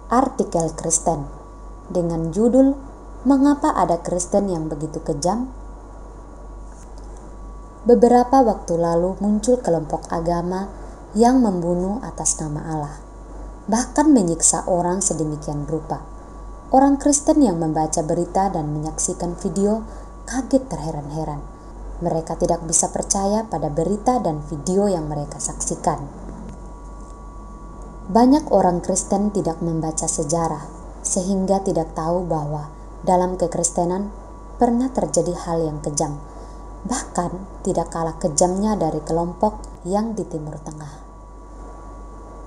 artikel Kristen dengan judul "Mengapa ada Kristen yang begitu kejam?" Beberapa waktu lalu muncul kelompok agama yang membunuh atas nama Allah, bahkan menyiksa orang sedemikian rupa. Orang Kristen yang membaca berita dan menyaksikan video kaget terheran-heran. Mereka tidak bisa percaya pada berita dan video yang mereka saksikan. Banyak orang Kristen tidak membaca sejarah, sehingga tidak tahu bahwa dalam kekristenan pernah terjadi hal yang kejam, bahkan tidak kalah kejamnya dari kelompok yang di Timur Tengah.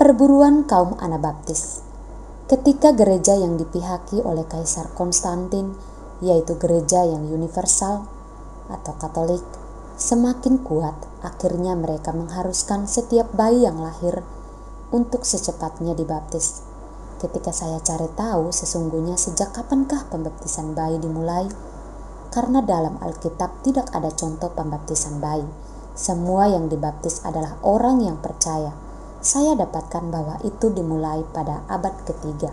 Perburuan kaum Anabaptis. Ketika gereja yang dipihaki oleh Kaisar Konstantin, yaitu gereja yang universal atau Katolik, semakin kuat, akhirnya mereka mengharuskan setiap bayi yang lahir untuk secepatnya dibaptis. Ketika saya cari tahu sesungguhnya sejak kapankah pembaptisan bayi dimulai, karena dalam Alkitab tidak ada contoh pembaptisan bayi. Semua yang dibaptis adalah orang yang percaya. Saya dapatkan bahwa itu dimulai pada abad ketiga.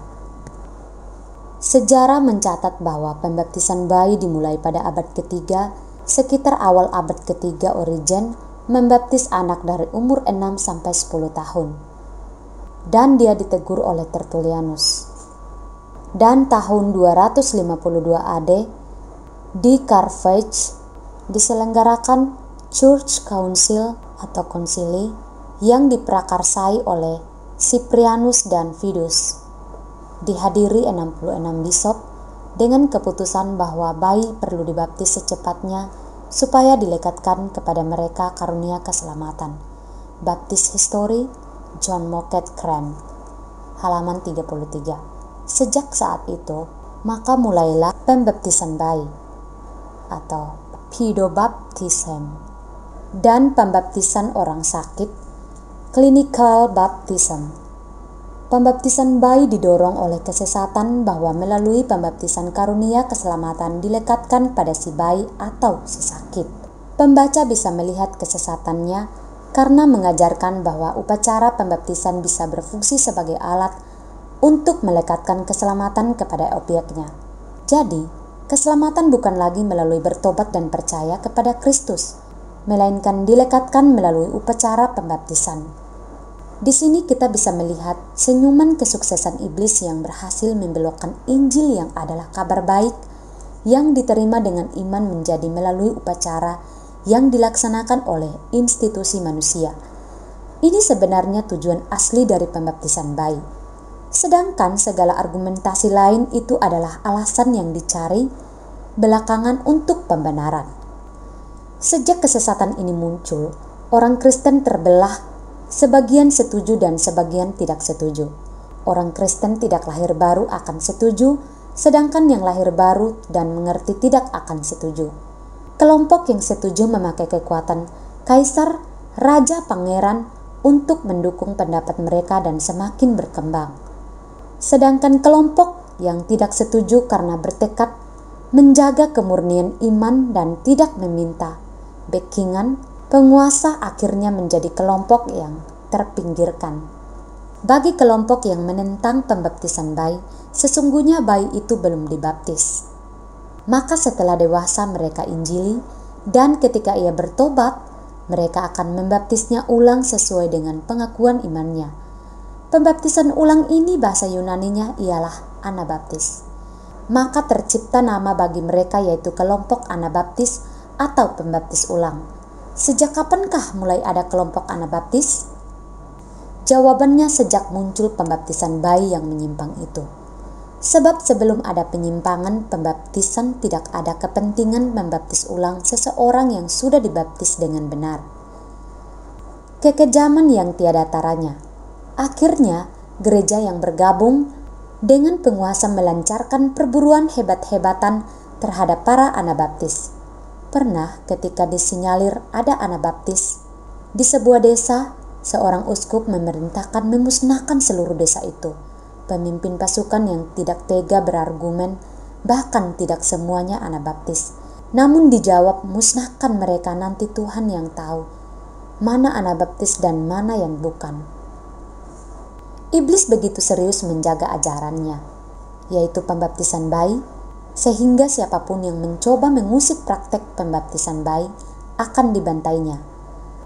Sejarah mencatat bahwa pembaptisan bayi dimulai pada abad ketiga. Sekitar awal abad ketiga, Origen membaptis anak dari umur 6 sampai 10 tahun. Dan dia ditegur oleh Tertullianus. Dan tahun 252 AD di Carthage diselenggarakan Church Council atau konsili yang diprakarsai oleh Cyprianus dan Fidus. Dihadiri 66 bisop dengan keputusan bahwa bayi perlu dibaptis secepatnya supaya dilekatkan kepada mereka karunia keselamatan. Baptis History, John Mocket Cran, halaman 33. Sejak saat itu, maka mulailah pembaptisan bayi atau pedobaptism dan pembaptisan orang sakit, clinical baptism. Pembaptisan bayi didorong oleh kesesatan bahwa melalui pembaptisan karunia keselamatan dilekatkan pada si bayi atau si sakit. Pembaca bisa melihat kesesatannya karena mengajarkan bahwa upacara pembaptisan bisa berfungsi sebagai alat untuk melekatkan keselamatan kepada objeknya. Jadi, keselamatan bukan lagi melalui bertobat dan percaya kepada Kristus, melainkan dilekatkan melalui upacara pembaptisan. Di sini kita bisa melihat senyuman kesuksesan iblis yang berhasil membelokkan Injil yang adalah kabar baik yang diterima dengan iman menjadi melalui upacara yang dilaksanakan oleh institusi manusia. Ini sebenarnya tujuan asli dari pembaptisan bayi. Sedangkan segala argumentasi lain itu adalah alasan yang dicari belakangan untuk pembenaran. Sejak kesesatan ini muncul, orang Kristen terbelah, sebagian setuju dan sebagian tidak setuju. Orang Kristen tidak lahir baru akan setuju, sedangkan yang lahir baru dan mengerti tidak akan setuju. Kelompok yang setuju memakai kekuatan kaisar, raja, pangeran untuk mendukung pendapat mereka dan semakin berkembang. Sedangkan kelompok yang tidak setuju karena bertekad menjaga kemurnian iman dan tidak meminta backingan penguasa akhirnya menjadi kelompok yang terpinggirkan. Bagi kelompok yang menentang pembaptisan bayi, sesungguhnya bayi itu belum dibaptis. Maka setelah dewasa mereka injili, dan ketika ia bertobat, mereka akan membaptisnya ulang sesuai dengan pengakuan imannya. Pembaptisan ulang ini bahasa Yunaninya ialah Anabaptis. Maka tercipta nama bagi mereka yaitu kelompok Anabaptis atau pembaptis ulang. Sejak kapankah mulai ada kelompok Anabaptis? Jawabannya sejak muncul pembaptisan bayi yang menyimpang itu. Sebab sebelum ada penyimpangan pembaptisan tidak ada kepentingan membaptis ulang seseorang yang sudah dibaptis dengan benar. Kekejaman yang tiada taranya. Akhirnya gereja yang bergabung dengan penguasa melancarkan perburuan hebat-hebatan terhadap para Anabaptis. Pernah ketika disinyalir ada Anabaptis di sebuah desa, seorang uskup memerintahkan memusnahkan seluruh desa itu. Pemimpin pasukan yang tidak tega berargumen, bahkan tidak semuanya Anabaptis. Namun dijawab, musnahkan mereka, nanti Tuhan yang tahu mana Anabaptis dan mana yang bukan. Iblis begitu serius menjaga ajarannya, yaitu pembaptisan bayi, sehingga siapapun yang mencoba mengusik praktek pembaptisan bayi akan dibantainya.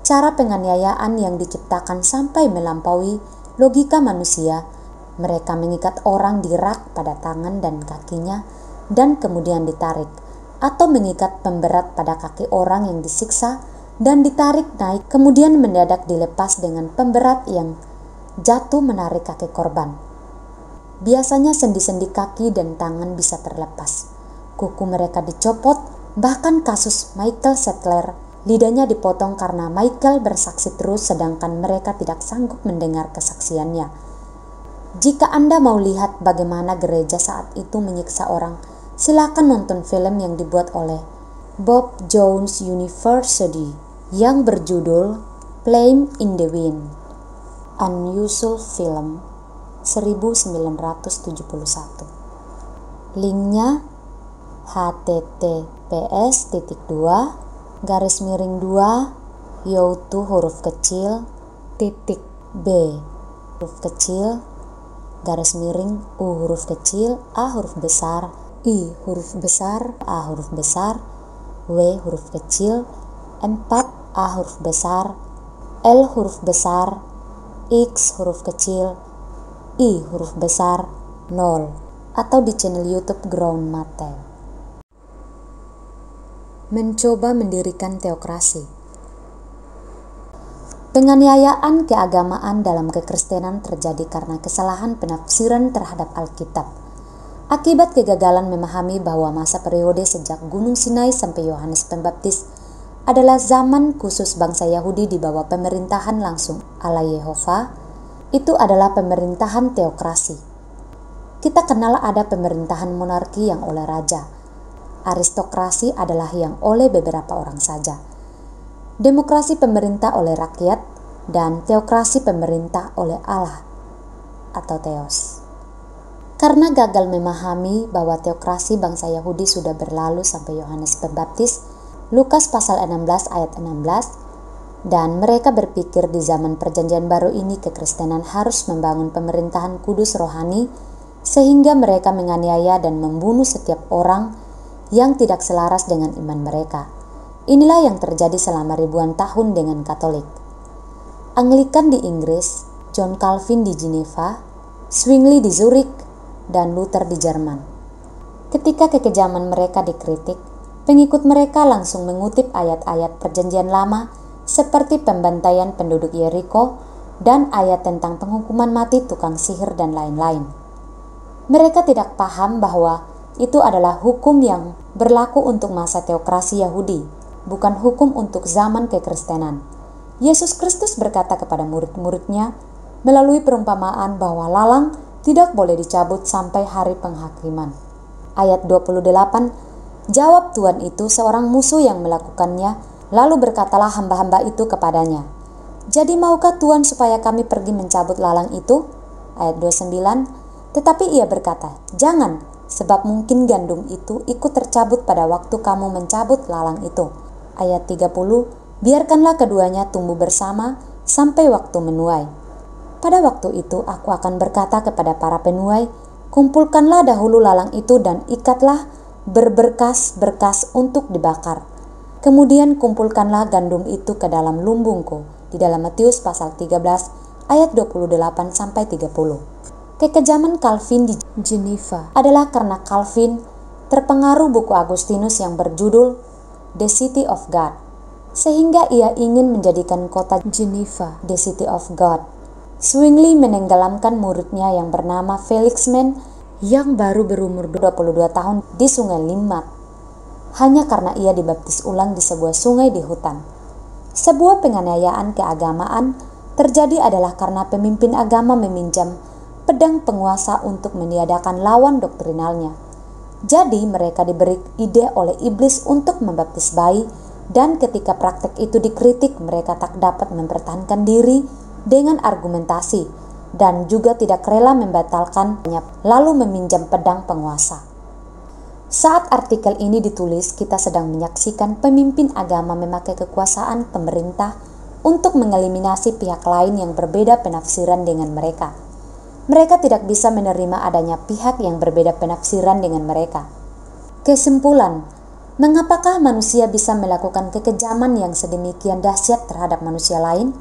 Cara penganiayaan yang diciptakan sampai melampaui logika manusia. Mereka mengikat orang di rak pada tangan dan kakinya dan kemudian ditarik, atau mengikat pemberat pada kaki orang yang disiksa dan ditarik naik, kemudian mendadak dilepas dengan pemberat yang jatuh menarik kaki korban. Biasanya sendi-sendi kaki dan tangan bisa terlepas. Kuku mereka dicopot, bahkan kasus Michael Sattler, lidahnya dipotong karena Michael bersaksi terus sedangkan mereka tidak sanggup mendengar kesaksiannya. Jika Anda mau lihat bagaimana gereja saat itu menyiksa orang, silakan nonton film yang dibuat oleh Bob Jones University yang berjudul Flame in the Wind. Unusual Film 1971. Linknya https://2 huruf kecil .b huruf kecil _u huruf kecil a huruf besar i huruf besar a huruf besar w huruf kecil 4 a huruf besar l huruf besar X huruf kecil, I huruf besar, 0, atau di channel YouTube Ground Mate. Mencoba mendirikan teokrasi. Penganiayaan keagamaan dalam kekristenan terjadi karena kesalahan penafsiran terhadap Alkitab. Akibat kegagalan memahami bahwa masa periode sejak Gunung Sinai sampai Yohanes Pembaptis adalah zaman khusus bangsa Yahudi di bawah pemerintahan langsung Allah Yehova, itu adalah pemerintahan teokrasi. Kita kenal ada pemerintahan monarki yang oleh raja. Aristokrasi adalah yang oleh beberapa orang saja. Demokrasi pemerintah oleh rakyat, dan teokrasi pemerintah oleh Allah atau Theos. Karena gagal memahami bahwa teokrasi bangsa Yahudi sudah berlalu sampai Yohanes Pembaptis, Lukas pasal 16 ayat 16, dan mereka berpikir di zaman perjanjian baru ini kekristenan harus membangun pemerintahan kudus rohani sehingga mereka menganiaya dan membunuh setiap orang yang tidak selaras dengan iman mereka. Inilah yang terjadi selama ribuan tahun dengan Katolik. Anglikan di Inggris, John Calvin di Geneva, Zwingli di Zurich, dan Luther di Jerman. Ketika kekejaman mereka dikritik, pengikut mereka langsung mengutip ayat-ayat perjanjian lama seperti pembantaian penduduk Yeriko dan ayat tentang penghukuman mati tukang sihir dan lain-lain. Mereka tidak paham bahwa itu adalah hukum yang berlaku untuk masa teokrasi Yahudi, bukan hukum untuk zaman kekristenan. Yesus Kristus berkata kepada murid-muridnya melalui perumpamaan bahwa lalang tidak boleh dicabut sampai hari penghakiman. Ayat 28, jawab Tuhan itu seorang musuh yang melakukannya, lalu berkatalah hamba-hamba itu kepadanya, jadi maukah Tuhan supaya kami pergi mencabut lalang itu? Ayat 29, tetapi ia berkata, jangan, sebab mungkin gandum itu ikut tercabut pada waktu kamu mencabut lalang itu. Ayat 30, biarkanlah keduanya tumbuh bersama sampai waktu menuai. Pada waktu itu aku akan berkata kepada para penuai, kumpulkanlah dahulu lalang itu dan ikatlah berberkas-berkas untuk dibakar. Kemudian kumpulkanlah gandum itu ke dalam lumbungku. Di dalam Matius pasal 13 ayat 28-30. Kekejaman Calvin di Geneva adalah karena Calvin terpengaruh buku Agustinus yang berjudul The City of God, sehingga ia ingin menjadikan kota Geneva The City of God. Zwingli menenggelamkan muridnya yang bernama Felix Mann yang baru berumur 22 tahun di sungai Limmat, hanya karena ia dibaptis ulang di sebuah sungai di hutan. Sebuah penganiayaan keagamaan terjadi adalah karena pemimpin agama meminjam pedang penguasa untuk meniadakan lawan doktrinalnya. Jadi mereka diberi ide oleh iblis untuk membaptis bayi, dan ketika praktek itu dikritik, mereka tak dapat mempertahankan diri dengan argumentasi dan juga tidak rela membatalkannya, lalu meminjam pedang penguasa. Saat artikel ini ditulis, kita sedang menyaksikan pemimpin agama memakai kekuasaan pemerintah untuk mengeliminasi pihak lain yang berbeda penafsiran dengan mereka. Mereka tidak bisa menerima adanya pihak yang berbeda penafsiran dengan mereka. Kesimpulan, mengapakah manusia bisa melakukan kekejaman yang sedemikian dahsyat terhadap manusia lain?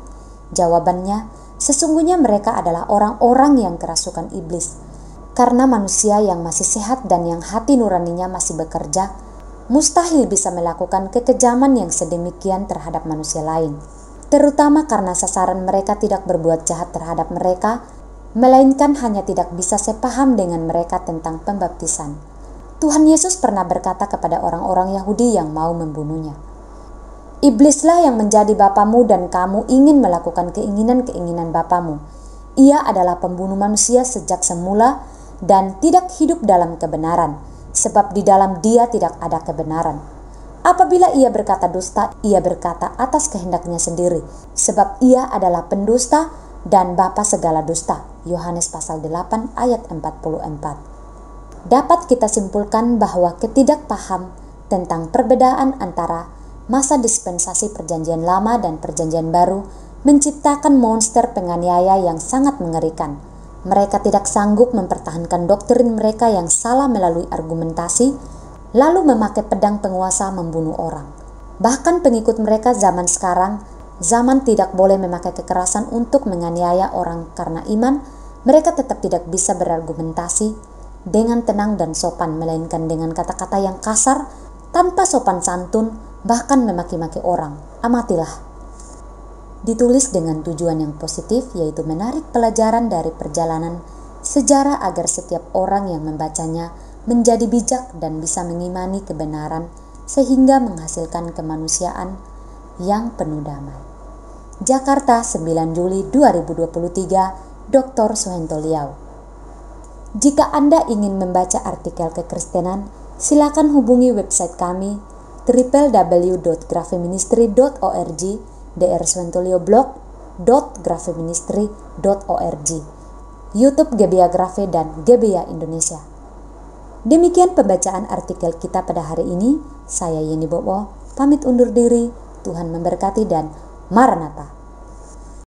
Jawabannya, sesungguhnya mereka adalah orang-orang yang kerasukan iblis. Karena manusia yang masih sehat dan yang hati nuraninya masih bekerja, mustahil bisa melakukan kekejaman yang sedemikian terhadap manusia lain. Terutama karena sasaran mereka tidak berbuat jahat terhadap mereka, melainkan hanya tidak bisa sepaham dengan mereka tentang pembaptisan. Tuhan Yesus pernah berkata kepada orang-orang Yahudi yang mau membunuhnya, "Iblislah yang menjadi bapamu dan kamu ingin melakukan keinginan-keinginan bapamu. Ia adalah pembunuh manusia sejak semula dan tidak hidup dalam kebenaran, sebab di dalam dia tidak ada kebenaran. Apabila ia berkata dusta, ia berkata atas kehendaknya sendiri, sebab ia adalah pendusta dan bapa segala dusta." Yohanes pasal 8 ayat 44. Dapat kita simpulkan bahwa ketidakpaham tentang perbedaan antara masa dispensasi perjanjian lama dan perjanjian baru menciptakan monster penganiaya yang sangat mengerikan. Mereka tidak sanggup mempertahankan doktrin mereka yang salah melalui argumentasi, lalu memakai pedang penguasa membunuh orang. Bahkan pengikut mereka zaman sekarang, zaman tidak boleh memakai kekerasan untuk menganiaya orang karena iman, mereka tetap tidak bisa berargumentasi dengan tenang dan sopan, melainkan dengan kata-kata yang kasar, tanpa sopan santun, bahkan memaki-maki orang. Amatilah. Ditulis dengan tujuan yang positif, yaitu menarik pelajaran dari perjalanan sejarah agar setiap orang yang membacanya menjadi bijak dan bisa mengimani kebenaran sehingga menghasilkan kemanusiaan yang penuh damai. Jakarta, 9 Juli 2023, Dr. Suhento Liau. Jika Anda ingin membaca artikel kekristenan, silakan hubungi website kami www.grafeministry.org, drsuhentolioblog.grafeministry.org, YouTube Gebeya Grafe dan Gebeya Indonesia. Demikian pembacaan artikel kita pada hari ini. Saya Yeni Bobo, pamit undur diri. Tuhan memberkati dan Maranatha.